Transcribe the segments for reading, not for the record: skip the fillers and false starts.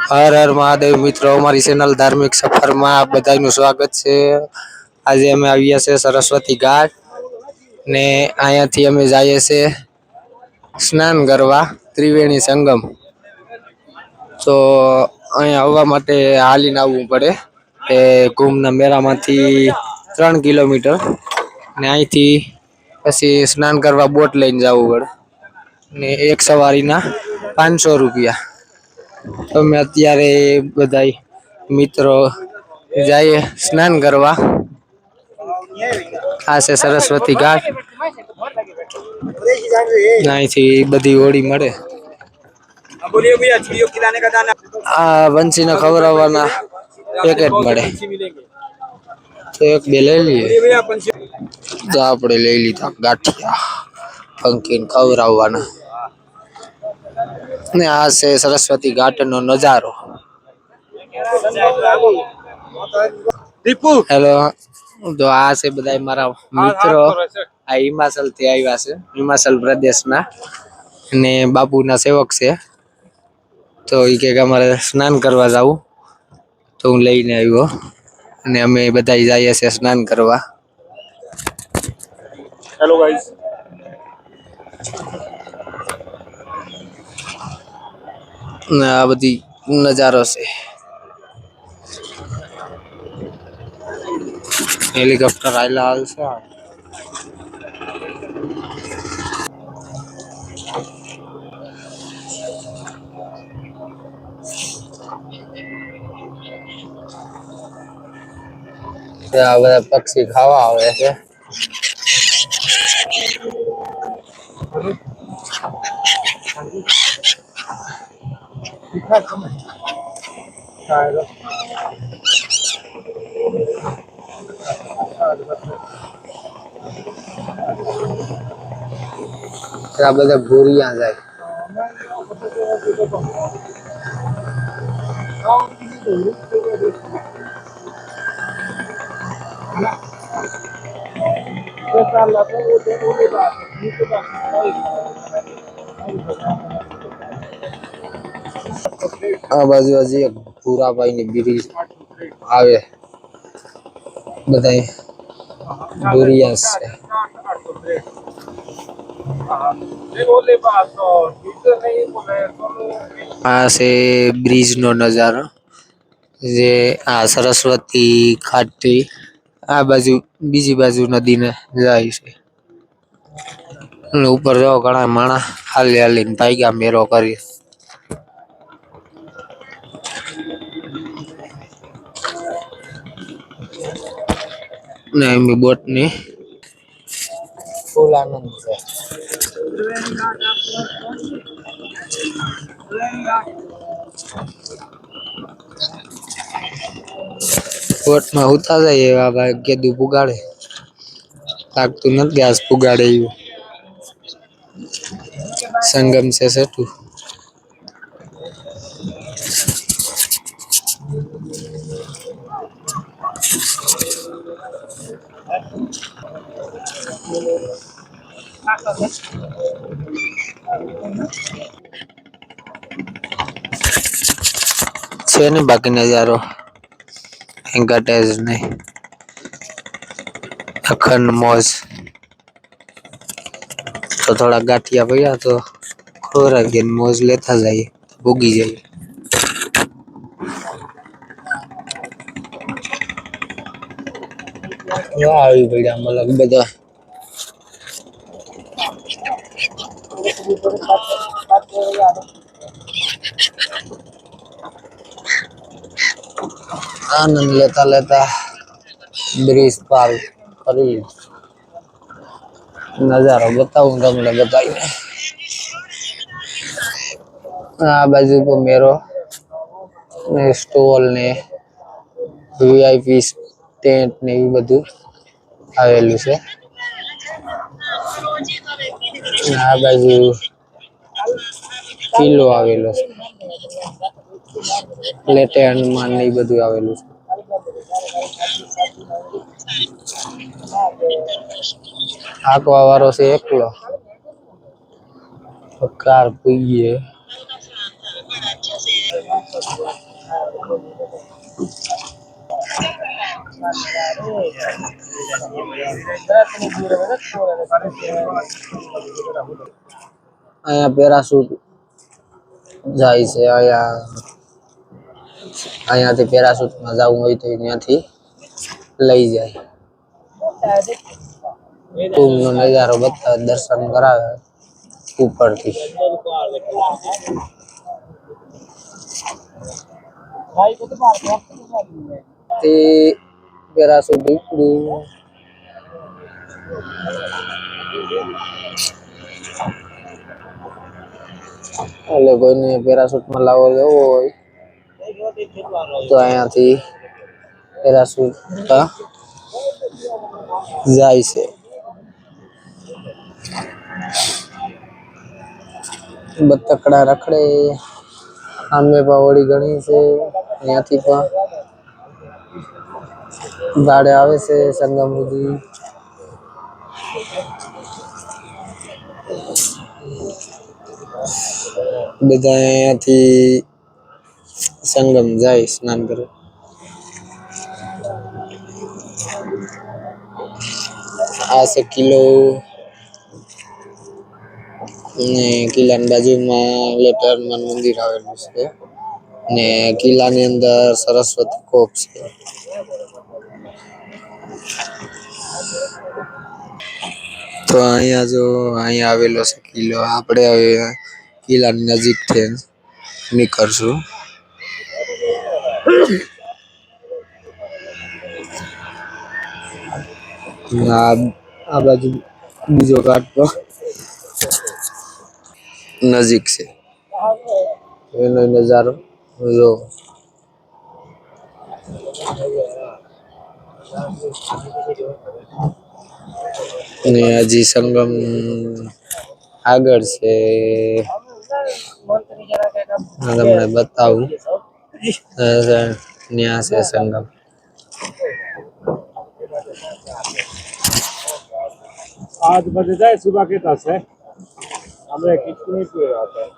હર હર મહાદેવ મિત્રો, અમારી ચેનલ ધાર્મિક સફરમાં બધાનું સ્વાગત છે. આજે અમે આવ્યા છે સરસ્વતી ઘાટ ને અહીંયાથી અમે જઈએ છે સ્નાન કરવા ત્રિવેણી સંગમ. તો અહીંયા આવવા માટે હાલીને આવવું પડે. એ કુંભના મેળામાંથી 3 કિલોમીટર ને અહીંથી પછી સ્નાન કરવા બોટ લઈને જવું પડે ને એક સવારીના 500 રૂપિયા. અમે અત્યારે બધા મિત્રો જઈએ સ્નાન કરવા. આ છે સરસ્વતી ઘાટ. અહીંથી બધી હોડી મળે. આ બંસીને ખવડાવવાના પેકેટ મળે તો એક બે લઈ લઈએ. તો આપણે લઈ લીધા ગાંઠિયા પંખીને ખવડાવવાના. ને આ છે સરસ્વતી ઘાટનો નજારો. હેલો, તો આ છે બધા મારા મિત્રો. આ હિમાચલ થી આવ્યા છે, હિમાચલ પ્રદેશના, અને બાપુના સેવક છે. તો એ કે અમારે સ્નાન કરવા જવું, તો હું લઈને આવ્યો અને અમે બધા જઈએ છીએ સ્નાન કરવા. Hello guys. આ બધી નજારો છે. હેલિકોપ્ટર આયલા હાલશે. આ બધા પક્ષી ખાવા આવે છે. આ બધા ભૂરિયા જાય. આ બાજુ હજી એક ભૂરાભાઈ ની બ્રિજ આવે. બધા ભૂરિયા છે. આ છે બ્રિજ નો નજારો. જે આ સરસ્વતી ઘાટથી આ બાજુ બીજી બાજુ નદીને જાય છે. ઉપર જાઓ ઘણા માણસ હાલી હાલીને ભાગ્યા મેરો કરી. ને એમની બોટની ફૂલ આનંદ છે. બોટમાં ઉતા જાય એવા ભાઈ કીધું પુગાડે લાગતું નથી આજ પુગાડે એવું. સંગમ છે સેટું. છે ને બાકી નજારો ઘટે જ નહીં. અખંડ મોજ. તો થોડા ગાંઠિયા પડ્યા તો ખોરાક મોજ લેતા જઈએ, ભૂગી જાય. આવી પડ્યા મલક બધા. આનંદ લેતા લેતા બ્રિજ પાર કરી. નજારો બતાવું તમને બતાવીને. આ બાજુ તો મેરો ને સ્ટોલ ને વીઆઈપી ટેન્ટ ને એવું બધું આવેલું છે. આ બાજુ કિલ્લો આવેલો છે. પ્લેટેનમાં ને બધું આવેલું છે. હાકવા વાળો છે એકલો. કાર પૂગીએ. અહીંયા પેરાશૂટ જાય છે. અહીંયાથી પેરાશૂટમાં જવું હોય તો ત્યાંથી લઈ જાય. કુંભનો નજારો બતાવે, દર્શન કરાવે ઉપરથી. તે પેરાશૂટ ઉપડ્યું. એટલે કોઈને પેરાશૂટમાં લાવો લેવો હોય તો અહીંયાથી પેરાશૂટ જાય છે. બતકડા રખડે. આમે પણ હોળી ઘણી છે. અહીંયાથી પણ ગાડે આવે છે સંગમ સુધી. બધા અહીંયાથી સંગમ જાય સ્નાન કરવા. આ છે કિલ્લો ને કિલ્લાની બાજુમાં લેટર હનુમાન મંદિર આવેલું છે ને કિલ્લાની અંદર સરસ્વતી કોપ છે. તો અહીંયા જો અહીંયા આવેલો છે કિલ્લો. આપણે હવે કિલ્લાની નજીકથી નીકળશું. આ બાજુ બીજો ઘાટ તો નજીક છે. એનો નજારો જો. ને હજી સંગમ આગળ છે. તમને બતાવું. ત્યાં છે સંગમ. आज बजे जाए सुबह के 10 है हमें कितने पे आता है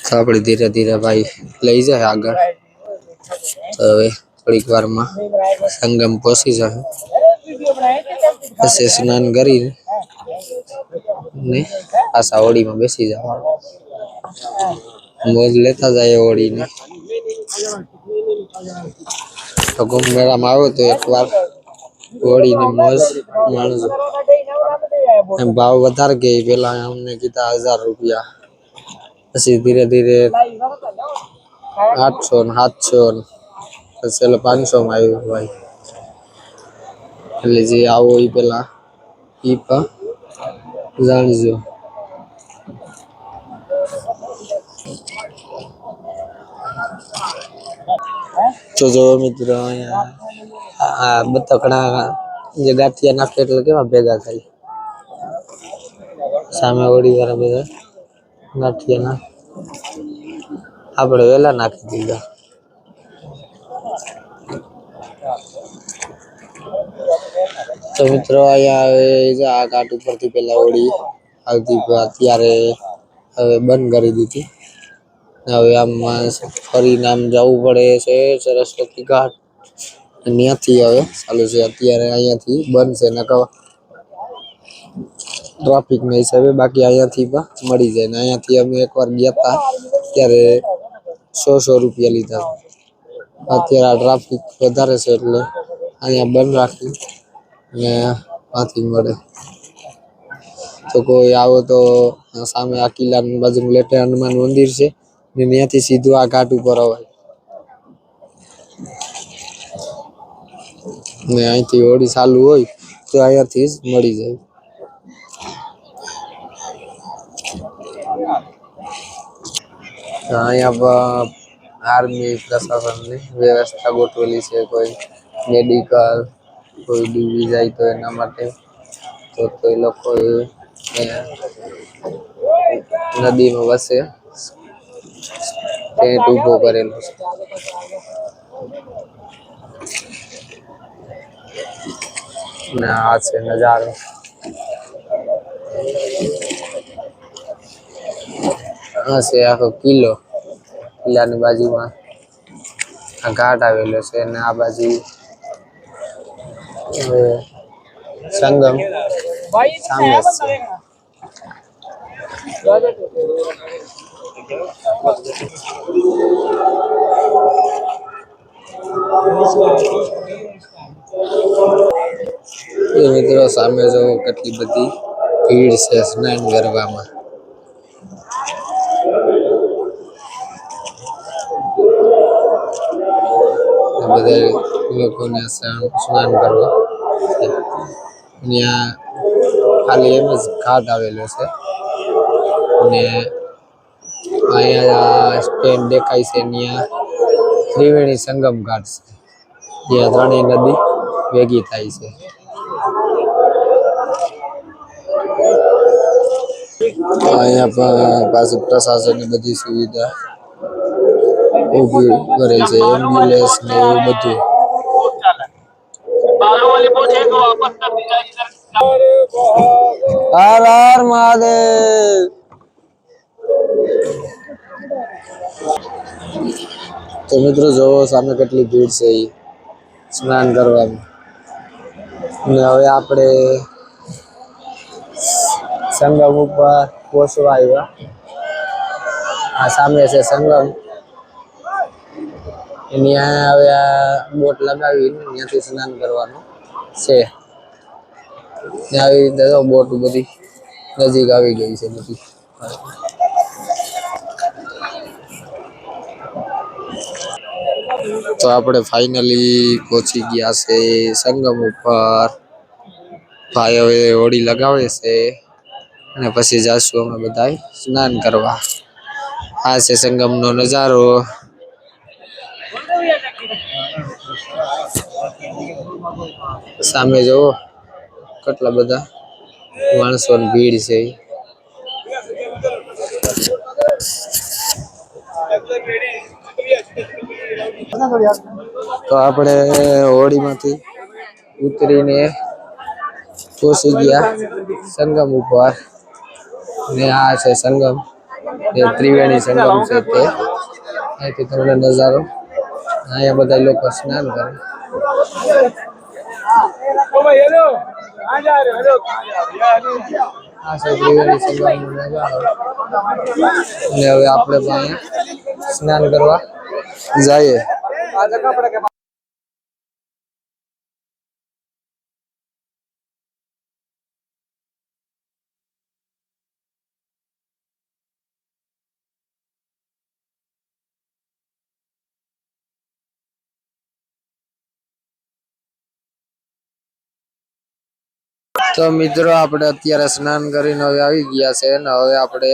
તો આપણે ધીરે ધીરે ભાઈ લઈ જાય આગળ. તો હવે થોડીક વારમાં સંગમ પહોંચી જશે. પછી સ્નાન કરીને ને પાછા હોડીમાં બેસી જવાનું. મોજ લેતા જાય હોડીને. તો કુંભ મેળામાં આવો તો એકવાર હોડીની મોજ માણજો. ભાવ વધારે કે પેલા અમને કીધા 1000 રૂપિયા, પછી ધીરે ધીરે 800 ને 700 પછી 500 માં આવ્યું ભાઈ. એટલે જે આવો એ પેલા ઈ પણ જાણજો. તો જો મિત્રો અહીંયા બતકડા જે ગાંઠિયા નાખે એટલે કેવા ભેગા થાય. સામે હોડી વાળા બધા ગાંઠિયા ના આપણે વેલા નાખી દીધા. તો મિત્રો અહીંયા આ ઘાટ ઉપરથી પેલા હોડી આવતી અત્યારે હવે બંધ કરી દીધી. હવે આમ ફરીને આમ જવું પડે છે સરસ્વતી ઘાટ. ત્યાંથી હવે ચાલુ છે. અત્યારે અહીંયાથી બંધ છે. નકર ટ્રાફિક ના હિસાબે બાકી અહીંયાથી પણ મળી જાય. ને અહીંયાથી અમે એકવાર ગયા હતા ત્યારે 100 રૂપિયા લીધા. અત્યારે આ ટ્રાફિક વધારે છે એટલે અહીંયા બંધ રાખી ને ત્યાંથી મળે. તો કોઈ આવો તો સામે આ કિલ્લાની બાજુમાં લેટર હનુમાન મંદિર છે ને ત્યાંથી સીધું આ ઘાટ ઉપર અવાય. ને અહીંથી હોડી ચાલુ હોય તો અહીંયાથી જ મળી જાય. અહીંયા આર્મી પ્રશાસનની વ્યવસ્થા ગોઠવેલી છે. કોઈ મેડિકલ કોઈ ડૂબી જાય તો એના માટે તો એ લોકો નદીમાં વસે ટેન્ટ ઉભો કરેલો છે. ને આ છે નજારો. આ છે આખો કિલ્લો. કિલ્લાની બાજુમાં આ ઘાટ આવેલો છે અને આ બાજુ સંગમ સામે જ છે. એ મિત્રો સામે જો કેટલી બધી ભીડ છે સ્નાન કરવામાં. બધા લોકોને સ્નાન કરવા ત્યાં ખાલી એમ જ ઘાટ આવેલો છે અને અહીંયા સ્ટેન્ડ દેખાય છે ત્યાં ત્રિવેણી સંગમ ઘાટ છે જ્યાં ત્રણેય નદી ભેગી થાય છે. અહીંયા પણ પાછું પ્રશાસનની બધી સુવિધા ઊભી કરે છે, એમ્બ્યુલન્સ ને એવું બધું. હર હર મહાદેવ. તો મિત્રો જોવો સામે કેટલી ભીડ છે સ્નાન કરવામાં. ને હવે આપણે સંગમ ઉપર પહોંચવા આવ્યા. આ સામે છે સંગમ. ત્યાં હવે આ બોટ લગાવીને ત્યાંથી સ્નાન કરવાનું છે. ત્યાં આવી રીતે બોટ બધી નજીક આવી ગઈ છે બધી. તો આપણે ફાઇનલી પહોંચી ગયા છે સંગમ ઉપર. ભાઈ હવે હોડી લગાવે છે અને પછી જાશું અમે બધા સ્નાન કરવા. આ છે સંગમનો નજારો. સામે જોવો કેટલા બધા માણસોની ભીડ છે. તો આપણે હોડીમાંથી ઉતરીને પહોંચી ગયા સંગમ ઉપર ને આ છે સંગમ, એ ત્રિવેણી સંગમ છે તે. અહીંથી તમને નજારો અહીંયા બધા લોકો સ્નાન કરે. આ છે ત્રિવેણી સંગમનો નજારો અને હવે આપણે પણ સ્નાન કરવા જઈએ. તો મિત્રો આપણે અત્યારે સ્નાન કરીને હવે આવી ગયા છે અને હવે આપણે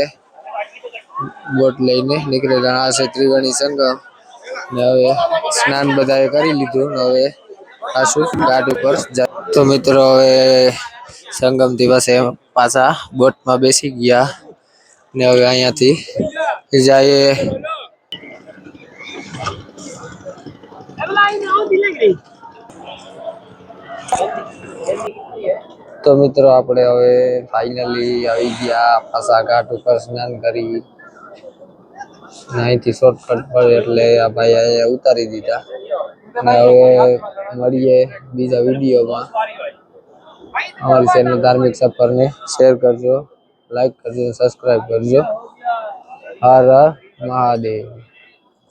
બોટ લઈને નીકળેલા. આ છે ત્રિવેણી સંગમ ને હવે સ્નાન બધાએ કરી લીધું ને હવે પાછું ઘાટ ઉપર જાય. તો મિત્રો હવે સંગમ દિવસે પાછા બોટમાં બેસી ગયા ને હવે અહીંયાથી જઈએ. તો મિત્રો આપણે હવે ફાઇનલી આવી ગયા પાછા ઘાટ ઉપર સ્નાન કરી. અહીંથી શોર્ટકટ પડે એટલે આ ભાઈ અહીંયા ઉતારી દીધા. અને હવે મળીએ બીજા વિડીયોમાં. અમારી ચેનલ ધાર્મિક સફરને શેર કરજો, લાઈક કરજો, સબસ્ક્રાઈબ કરજો. હર હર મહાદેવ.